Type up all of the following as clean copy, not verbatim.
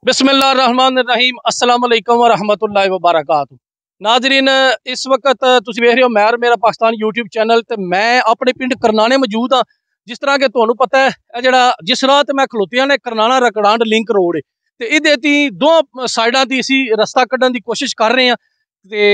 बिस्मिल्लाहिर्रहमानिर्रहीम अस्सलाम वालेकुम व रहमतुल्लाहि व बरकातहू। नाजरीन, इस वक्त तुसीं वेख रहे हो मैर मेरा पाकिस्तान यूट्यूब चैनल ते मैं अपने पिंड करनाने मौजूद हाँ। जिस तरह के तुहानू पता है जिहड़ा जिस राह ते मैं खलोतियां ने करनाना रकड़ांड लिंक रोड ते इहदे ती दो साइडां ती असीं रस्ता कड्ढण दी कोशिश कर रहे हैं। ते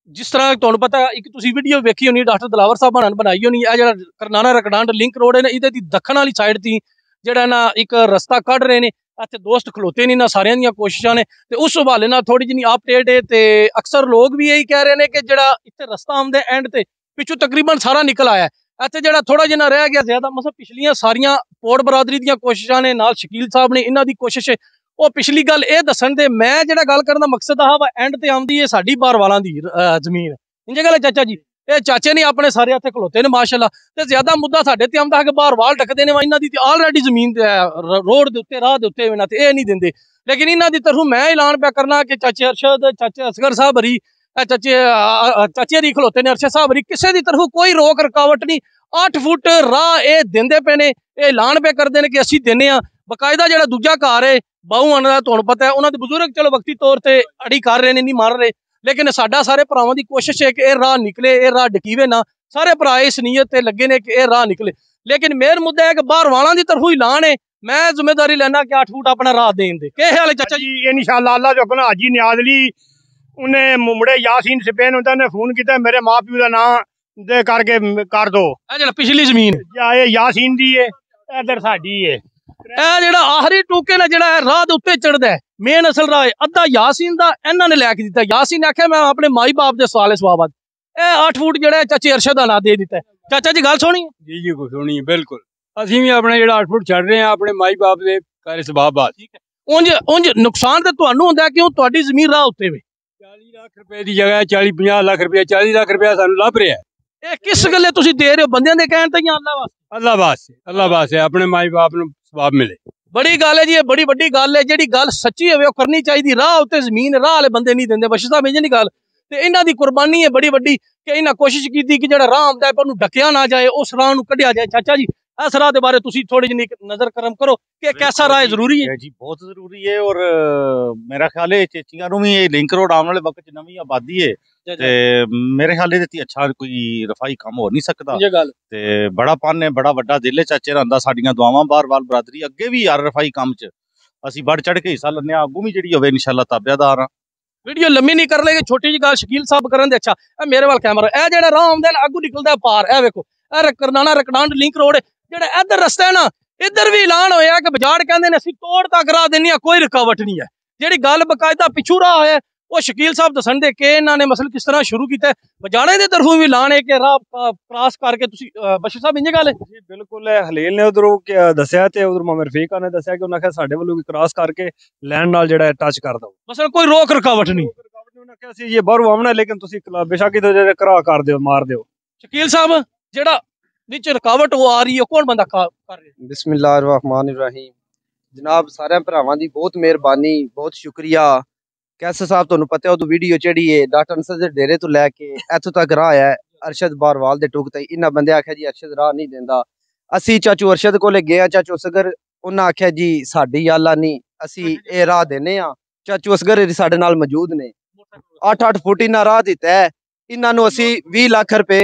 जिस तरह तुहानू पता है एक तुसीं वीडियो वेखी होनी डॉक्टर दिलावर साहब ने बनाई होनी है जिहड़ा करनाना रकड़ांड लिंक रोड है ना इहदे दी दक्खण वाली साइड ती जिहड़ा ना एक रस्ता कढ रहे ने। इत्थे दोस्त खलोते नहीं ना सारियां दियां कोशिशां ने ते उस हवाले नाल थोड़ी जी अपडेट है ते अक्सर लोग भी यही कह रहे हैं कि जिहड़ा इत्थे रस्ता आउंदा एंड ते पिछू तकरीबन सारा निकल आया है। इत्थे जिहड़ा थोड़ा जिन्ना रह गया ज्यादा मतलब पिछलियां सारियां पोड़ बरादरी दियां कोशिशां ने नाल शकील साहब ने इन्हां दी कोशिश है वो पिछली गल ये दसन दे मैं जिहड़ा गल करन दा मकसद हा एंड ते आउंदी है साडी बारवालां दी जमीन। इंज गल है चाचा जी, ये चाचे ने अपने सारे इत्थे खलोते ने माशाअल्लाह ते ज्यादा मुद्दा साडे ते आंदा है कि बाहर वाल ढकदे ने इन्हां दी ते ऑलरेडी जमीन रोड दे उत्ते राह दे उत्ते ना ते एह नहीं दिंदे। लेकिन इन्हां दी तरफों मैं ऐलान पे करना कि चाचे अरशद चाचे असगर साहब हरी चाचे हरी खलोते ने अरशद साहब हरी किसी की तरफों कोई रोक रुकावट नहीं। 8 फुट राह ये देंदे पे ने ऐलान पे करते हैं कि असीं देने बकायदा जिहड़ा दूजा घर है बाहू आने का तुहानू पता है उन्होंने बुजुर्ग चलो वक्ती तौर पर अड़ी कर रहे हैं नहीं मार रहे लेकिन साडा सारे भरावां दी कोशिश है कि यह राह निकले ये राह डकीवे ना सारे भरा इस नीयत ते लगे ने कि यह राह निकले। लेकिन मेन मुद्दा है कि बाहर वालों की तरफों ऐलान है मैं जिम्मेदारी लेना कि 8 फुट अपना राह देन दे के हाल है चाचा जी? इंशाअल्लाह अल्लाह जो अपना हाजी न्याजली उन्हें मुंबड़े यासीन स्पेन उन्होंने फोन किया मेरे माँ प्यो का नाम दे करके कर दो पिछली जमीन यासीन दी है इधर साडी है आखिरी टूके ने जिहड़ा राह दे उत्ते चढ़दा है मेन असल राह अद्धा यासीन दा इन्हां ने लैके दिता। यासीन ने आख्या मैं अपने माई बाप दे सवाले सवाब 8 फुट जिहड़ा चाचे अरशद दा ना दे दिता है। चाचा जी गल सुनी जी जी को सुनी बिल्कुल असीं भी अपने जिहड़ा 8 फुट छड़ रहे हैं अपने माई बाप दे करे सवाब बात। ठीक है उंज उंज नुकसान ते तुहानू हुंदा क्यों तुहाडी जमीन राह उत्ते वे 40 लाख रुपए दी जगह 40-50 लाख रुपया 40 लाख रुपया सानू लभ रहा है। ये किस गल्ले तुसीं दे रहे हो बंदियां दे कहण ते जां अल्लाह वास्ते अपने माई बाप नू सवाब मिले। बड़ी गल है जी, बड़ी वड्डी गल है जिहड़ी गल सच्ची होवे करनी चाहिए। राह उत्ते जमीन राह वाले बंदे नहीं देंदे बशी साहब इंज नहीं गल ते इन्हां दी कुर्बानी है बड़ी वड्डी कि इन्हां कोशिश की कि जिहड़ा राह आंदा है पर उहनूं ढकिया ना जाए उस राह नूं कढिया जाए। चाचा जी इस राह दे बारे तुसीं थोड़ी जी नजर करम करो कि कैसा राह जरूरी है जी? बहुत जरूरी है और मेरा ख्याल है चेचियां नूं भी लिंक रोड आने वाले वक्त च नवीं आबादी है ते मेरे ख्याल है अच्छा कोई रफाई काम हो नहीं सकता ते बड़ा पन है बड़ा वड्डा दिल है चाचे दा साडियां दुआवां बार वाल बरादरी अगे भी यार रफाई काम च असीं बढ़ चढ़ के हिस्सा लैने अगू भी जिहड़ी होवे इंशाअल्लाह ताबेदार हां। वीडियो लम्मी नहीं कर लेंगे छोटी जी गल शकील साहब करन दे। अच्छा मेरे वाल कैमरा ए जेड़ा राह आंदा है अगू निकलदा पार ए वेखो ए करनाना रकड़ांड लिंक रोड जेड़ा इधर रस्ता है ना इधर भी ऐलान होया कि बजाड़ कहंदे ने असीं तोड़ तक राह देनी कोई रुकावट नहीं है। जेड़ी गल बकायदा पिछू राह है वो शकील साहब दसन दे के इन्हां ने मसल किस तरह शुरू किया बजाड़े दे तरफों भी ऐलान है कि राह क्रॉस करके तुसीं बशीर साहब इंज गल है जी बिल्कुल हलील ने उधरों दस्या ते उधर मोहम्मद रफीक ने दस्या कि उन्हें आख्या साडे वालों भी क्रॉस करके लैंड नाल जेड़ा टच कर दो मसल कोई रोक रुकावट नहीं उन्हें आख्या सी ये बाहरों आमना लेकिन तुसीं बेशक इधर करा कर दियो मार दियो। शकील साहब जेड़ा नीचे रुकावट वो आ रही है कौन बंदा कर रहा है? बिस्मिल्लाहिर्रहमानिर्रहीम जनाब सारे भरावां दी बहुत मेहरबानी बहुत शुक्रिया। कैसे साहब तुहानू पता है उदों वीडियो चढ़ी है डॉक्टर अंसर दे डेरे तो लैके इत्थों तक राह है अरशद बारवाल दे टुक तक इन्हां बंदे आख्या जी अरशद राह नहीं देंदा। असी चाचू अरशद कोले गए चाचू असगर उन्हें आख्या जी साडी आला नहीं असी ये राह देने चाचू असगर साडे नाल मौजूद ने 8-8 फुट इन्हां राह दिता है इन्हां नू असी 20 लाख रुपए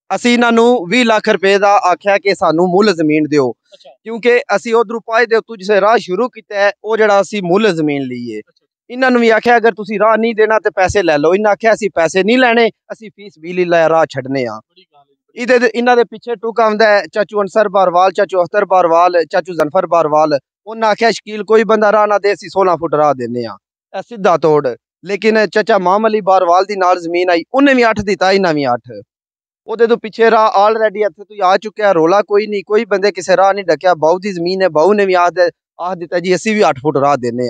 असी इन्हां नू 20 लाख रुपए दा आख्या कि सानू मुल जमीन दिओ क्योंकि असी उधरों पाए दे उत्तों जिसे राह शुरू किया है वो जेड़ा असी मुल जमीन ली है इन्हां नू भी आख्या अगर तुसी राह नहीं देना तो पैसे ले लो। इन्हें आख्या असी पैसे नहीं लैने असी फीस बिजली ला राह छड्डने इन्हां दे पिछे टुक आंदा है चाचू अंसर बारवाल चाचू अख्तर बारवाल चाचू जनफर बारवाल उन्हें आख्या शकील कोई बंदा राह ना दे 16 फुट राह देने सीधा तोड़। लेकिन चाचा माम अली बारवाल दी नाल जमीन आई उन्हें भी 8 दिता इन्हें भी 8 ओदे तो पिछे राह ऑलरेडी इत्थे तो आ चुका रोला कोई नहीं कोई बंदे किसी राह नहीं डकिया बाऊ दी जमीन है बाऊ ने भी आख दिता जी असी भी 8 फुट राह देने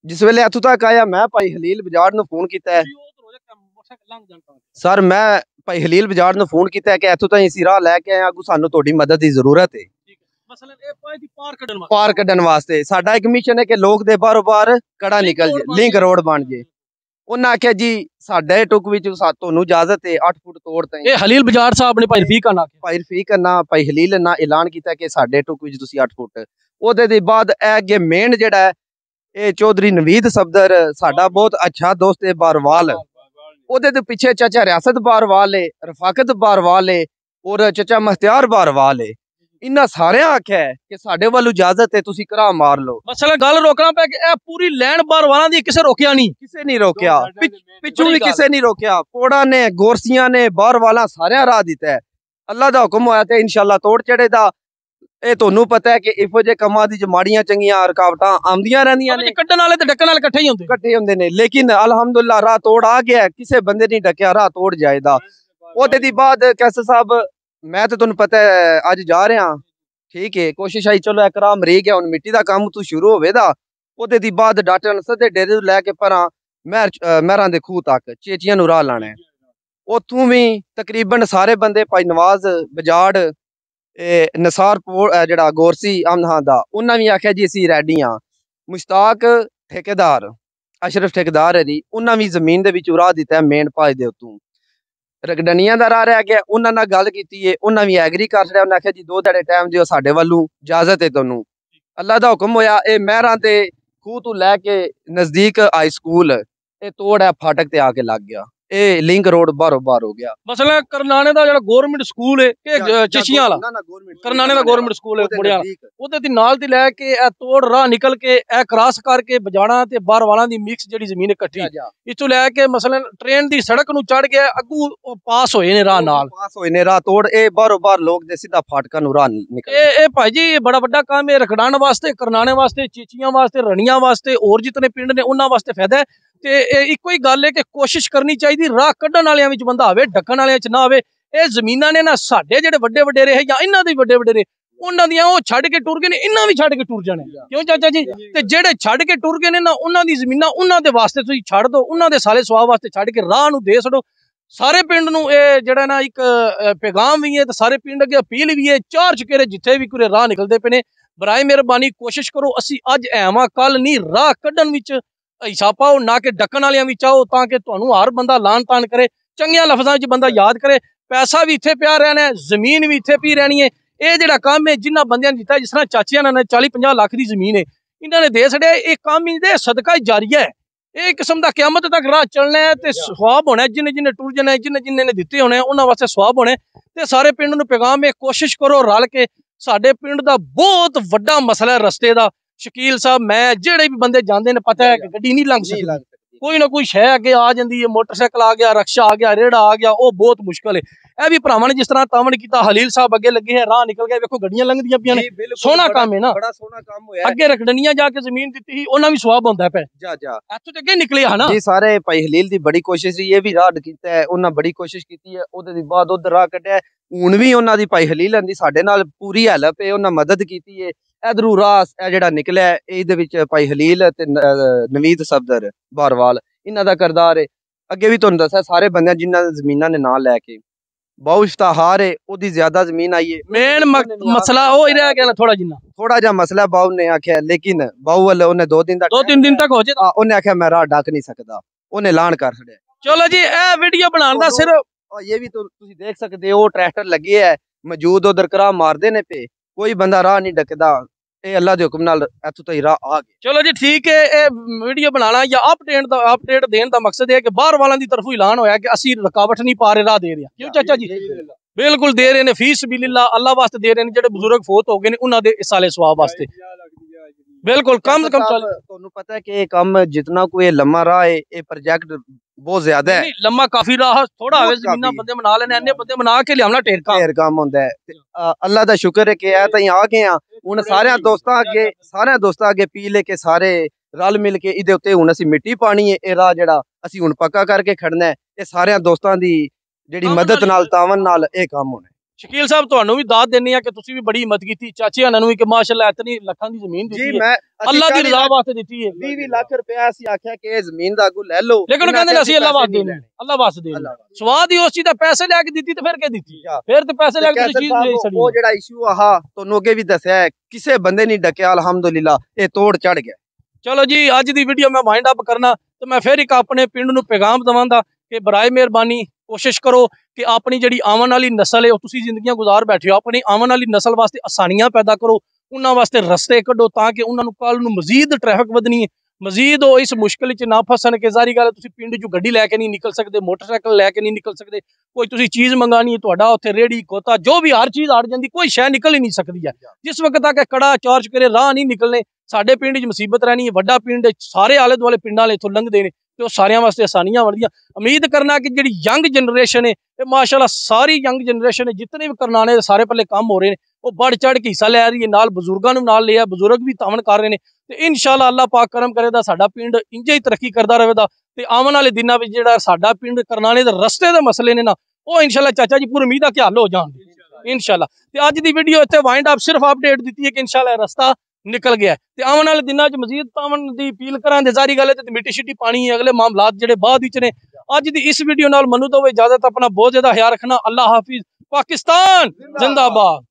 जिस वेले इत्थों तक आया मैं भाई हलील बजाड़ नूं फोन किया है सर मैं भाई हलील बजाड़ नूं फोन किया है कि इत्थों ताईं असीं राह लैके आए अगू सानू तुहाडी मदद की जरूरत है पार कड्ढण वास्ते साडा एक मिशन है कि लोग दे बारों बार कड़ा निकल जाए लिंक रोड बन जाए। उन्हें आख्या जी साडे टुक विच तुहानू इजाजत है 8 फुट तोड़ ताईं हलील बजाड़ साहब ने भाई रफीक ना भाई हलील ना ऐलान किया कि साडे टुक विच तुसीं 8 फुट ओदे दे बाद ए मेन जेड़ा है ਇਹ ਚੌਧਰੀ ਨਵੀਦ ਸਫਦਰ ਸਾਡਾ ਬਹੁਤ ਅੱਛਾ ਦੋਸਤ ਹੈ ਬਾਰਵਾਲ। ਉਹਦੇ ਦੇ ਪਿੱਛੇ ਚਾਚਾ ਰਿਆਸਤ ਬਾਰਵਾਲ ਹੈ, ਰਫਾਕਤ ਬਾਰਵਾਲ ਹੈ ਔਰ ਚਾਚਾ ਮਖਤਿਆਰ ਬਾਰਵਾਲ ਹੈ। इन्ना सारे आख्या है कि साडे वालू इजाजत है तुसी करा मार लो। मसला गल रोकना पे कि पूरी लैंड बार वाला दी किसे रोकिया नहीं, किसे नहीं रोकिया, पिछू भी किसे नहीं रोकिया। पोड़ा ने गोरसियां ने बार वाला सारे राह दिता है। अल्लाह दा हुक्म होया ते इंशाअल्लाह तोड़ चढ़ेदा। ਇਹ ਤੁਹਾਨੂੰ ਪਤਾ ਹੈ ਕਿ ਇਹੋ ਜਿਹੇ ਕੰਮਾਂ ਦੀ ਮਾੜੀਆਂ ਚੰਗੀਆਂ ਰੁਕਾਵਟਾਂ ਆਉਂਦੀਆਂ ਰਹਿੰਦੀਆਂ ਨੇ। ਕੱਢਣ ਵਾਲੇ ਤੇ ਡੱਕਣ ਵਾਲੇ ਇਕੱਠੇ ਹੀ ਹੁੰਦੇ ਨੇ, ਲੇਕਿਨ ਅਲਹਮਦੁਲਿल्लाह ਰਾਹ ਤੋੜ ਆ ਗਿਆ। ਕਿਸੇ ਬੰਦੇ ਨਹੀਂ ਡੱਕਿਆ, ਰਾਹ ਤੋੜ ਜਾਏਦਾ। ਉਹਦੇ ਦੀ ਬਾਅਦ ਕੈਸਰ ਸਾਹਿਬ मैं तो तुहानू पता है अज जा रहा, ठीक है, कोशिश आई चलो एकरा मरी गया, हुण मिट्टी दा काम तू शुरू होवेदा। ओदे दी बाद डॉक्टर अनसर दे डेरे तो लैके परां महरां दे खूह तक चेचियां नू राह लाना है। उत्थों भी तकरीबन सारे बंदे भाई नवाज बजाड़ नसार जिहड़ा गोरसी अमदहां दा उन्हां भी आख्या जी असीं रेडी हां। मुश्ताक ठेकेदार अशरफ ठेकेदार है जी, उन्हां भी जमीन दे विच राह दिता है मेन भाज दे उत्तों। रगडनिया दा राह रह गया, उन्हां नाल गल कीती है, उन्हां भी एग्री कर छड़िया। उन्हां आख्या जी 2 ध्याड़े टाइम दिओ, साडे वालू इजाजत है तुहानू। अल्लाह दा हुक्म होया ए महरां ते खूह तो लैके नजदीक हाई स्कूल ए तोड़ है फाटक ते आके लग गया। ए लिंक रोड बारो बार हो गया। मसला करनाने दा जेड़ा गवर्नमेंट स्कूल है कि चिशियां वाला करनाने दा गवर्नमेंट स्कूल है मुड़िया ओदे दी नाल दी लैके ए तोड़ राह निकल के ए क्रॉस करके बजाणा ते बार वाला दी मिक्स जेड़ी जमीन इकट्ठी इथों लैके मसलन ट्रेन दी सड़क नु चढ़ गया अगू पास होए ने राह नाल पास होए ने राह तोड़ ए बारो बार लोग दे सीधा फाटका नु राह निकल। ए भाई जी बड़ा बड़ा काम है रखडान वास्ते, करनाने वास्ते, चीचियां वास्ते, रनियां वास्ते और जितने पिंड ने उन्हां वास्ते फायदा है। ते इको ही गल है कि कोशिश करनी चाहिए राह कड्ढण वालियां विच बंदा आवे, ढक्कण वालियां च ना आवे। ये जमीनां ने ना साडे जेहड़े वड्डे वडेरे है या इन्हां दे वड्डे वडेरे उन्हां दियां ओह छड्ड के टुर गए ने, इन्हां भी छड्ड के टुर जाने। क्यों चाचा जी? ते जेहड़े छड्ड के टुर गए ने ना उन्हां दी जमीनां उन्हां दे वास्ते तुसीं छड्ड दो, उन्हां दे साले सवाब वास्ते छड्ड के राह नूं दे छड्डो। सारे पिंड नूं ए जेहड़ा ना एक पैगाम भी है ते सारे पिंड अगे अपील भी है। चार चकेरे जिथे भी कोई राह निकलदे पे ने बराए मेहरबानी कोशिश करो असीं अज ऐवां कल नहीं राह कड्ढण विच हिस्सा पाओ, ना कि डक्कण वालियां भी चाहो, ताकि तुहानू हर बंदा लान तान करे, चंगियां लफ्जां च बंदा याद करे। पैसा भी इत्थे पिया रहना है, जमीन भी इत्थे पई रहनी है। ये जेहड़ा काम है जिन्हां बंदियां ने दित्ता, जिस तरह चाचियां ने 40-50 लाख की जमीन है इन्हां ने दे छड़िया, ये काम ही दे सदका जारिया है। एक किस्म का क़यामत तक राह चलना है ते सवाब होना है। जिन्हें जिन्हें टुर जाना है, जिन्हें जिन्हें ने दित्ते होने उन्हां वास्ते सवाब होने। ते सारे पिंड नूं पैगाम है, कोशिश करो रल के। साडे पिंड दा बहुत वड्डा मसला है रस्ते दा। शकील साहब मैं जेड़े भी बंदे जांदे ने पता है कि गड्डी नहीं लंघ सकदी, कोई ना कोई शै अगे आ जांदी है, मोटरसाइकिल आ गया, रक्शा आ गया, रेड़ा आ गया, वो बहुत मुश्किल है। ए भी भरावां ने जिस तरह तावन कीता, हलील साहब अगे लगे हैं, राह निकल गए, देखो गड्डियां लंघदियां पियां ने, सोहना काम है ना, बड़ा सोहना काम होया। अगे रखडनियां जाके जमीन दित्ती ही, उन्हां भी सवाब होंदा पे जा इत्थों ते अगे निकले है ना जी। सारे भाई हलील दी बड़ी कोशिश रही, ये भी राह कीता है, उन्हां बड़ी कोशिश कीती है। ओदे दी बाद उधर राह कड्ढिया, हुण भी उन्हां दी भाई हलील दी साडे नाल पूरी हेल्प है, उन्हां मदद कीती है। इधरू राह जेहड़ा निकलिया इहदे विच भाई हलील ते नवीद सफदर बारवाल इन्हां दा करदार है। अगे भी तुहानू दस्सिया सारे बंदे जिन्हां जमीनां ने नाम लैके बाऊ इफ्ताहार है, ओदी ज्यादा जमीन आई है। मेन मसला वो ही रह गया ना, थोड़ा जा मसला बाऊ ने आख्या, लेकिन बाऊ वाले उन्हें 2-3 दिन तक हो जाए, उन्हें आख्या मैं राह डक नहीं सकदा, उन्हें ऐलान कर छड़िया। चलो जी ए वीडियो बनाने दा सिर्फ ये भी तुसीं देख सकदे हो, ट्रैक्टर लगे है मौजूद, उधर करा मारदे ने पे, कोई बंदा राह नहीं डकदा। ए अल्लाह दे हुक्म नाल इत्थों तक राह आ गई। चलो जी ठीक है, ए वीडियो बनाना या अपडेट देने का मकसद है कि बाहर वालों की तरफों ऐलान होया कि असीं रुकावट नहीं पा रहे, राह दे रहे हैं। क्यों चाचा जी? बिल्कुल दे रहे ने, फीस बिल्लाह अल्लाह वास्ते दे रहे ने। जेडे बुजुर्ग फोत हो गए ने उन्हां दे इसाले सवाब वास्ते बिल्कुल कम से कम चल। तुहानू पता है कि ये काम जितना कोई लम्मा राह है, ये प्रोजेक्ट बहुत ज्यादा है। लम्मा काफी राह थोड़ा आवे, जमीना बंदे बना लेने, अन्ने बंदे बना के लियावना ढेर काम होंदा है। अल्लाह दा शुक्र है कि ए ताईं आ गए हां। हुण सारे दोस्तां अगे पी ले के सारे रल मिल के इहदे उत्ते हुण असीं मिट्टी पानी है। ए राह जेहड़ा असीं हुण पक्का करके खड़ना है, ये सारे दोस्तां दी जेहड़ी मदद नाल तावन नाल ए काम होना है। शकील साहब तुहानू भी दाद देनी है कि तुसी भी बड़ी हिम्मत कीती, चाचे हनां नू भी कि माशाअल्लाह इतनी लाखां दी जमीन दी है, अल्लाह दी रज़ा वास्ते दी है। 20 लाख रुपया असीं आख्या कि ए जमीन दा अगू ले लो, लेकिन कहंदे ने असीं अल्लाह वास्ते देने, अल्लाह वास्ते देने। स्वाद ही उस चीज दा पैसे लेके दित्ती ते फिर के दित्ती, फिर ते पैसे लेके तुसी चीज ले छड़ी। वो जेहड़ा इशू आहा तुहानू अगे भी दस्सिया है, किसे बंदे नहीं डकिया, अल्हम्दुलिल्लाह ए तोड़ चढ़ गया। चलो जी अज दी वीडियो मैं वाइंड अप करना, तो मैं फिर एक अपने पिंड नू पैगाम दवांदा कि बराए मेहरबानी कोशिश करो कि अपनी जिहड़ी आवन वाली नस्ल है तुसी जिंदगियां गुजार बैठे हो, अपनी आवन वाली नस्ल वास्ते आसानियां पैदा करो। उन्होंने वास्ते रस्ते कड्डो ताकि उन्होंने कल नूं मजीद ट्रैफिक वधनी है, मजीद वो इस मुश्किल च ना फसन कि जारी गल तुसीं पिंड चों गड्डी लैके नहीं निकल सकते, मोटरसाइकिल लैके नहीं निकल सकते, कोई तुसीं चीज़ मंगानी है तुहाडा उत्थे रेहड़ी खोता जो भी हर चीज़ अड़ जाती, कोई शै निकल ही नहीं सकती है। जिस वक्त तक कड़ा चार्ज करे राह नहीं निकलने, साडे पिंड च मुसीबत रहनी है, वड्डा पिंड सारे आले दुआले पिंडां वाले इत्थों लंघदे ने ते ओह सारियां वास्ते आसानियां बनदियां। उम्मीद करना कि जिहड़ी यंग जनरेशन है माशाअल्लाह सारी यंग जनरेशन है जितने भी करनाने सारे पल्ले काम हो रहे हैं वो बढ़ चढ़ के हिस्सा लै रही है, नाल बजुर्गों नूं नाल लिया, बजुर्ग भी तावन कर रहे हैं ते इंशाअल्लाह अल्लाह पाक करम करेगा साडा पिंड इंज ही तरक्की करदा रहेगा ते आवन वाले दिनां विच जिहड़ा साडा पिंड करनाने दे रस्ते दे मसले ने ना वो इंशाअल्लाह चाचा जी पूरी उम्मीद है कि हल हो जाणगे इंशाअल्लाह। ते अज दी वीडियो इत्थे वाइंड अप सिर्फ अपडेट दी है कि इंशाअल्लाह रस्ता निकल गया है ते आवन वाले दिनां च मजीद तावन दी अपील करां ते जारी गल है ते मिट्टी शिट्टी पानी है अगले मामलात जिहड़े बाद विच ने। अज दी इस वीडियो नाल मनु तो इजाजत, अपना बहुत ज्यादा ख्याल रखना। अल्लाह हाफिज, पाकिस्तान जिंदाबाद।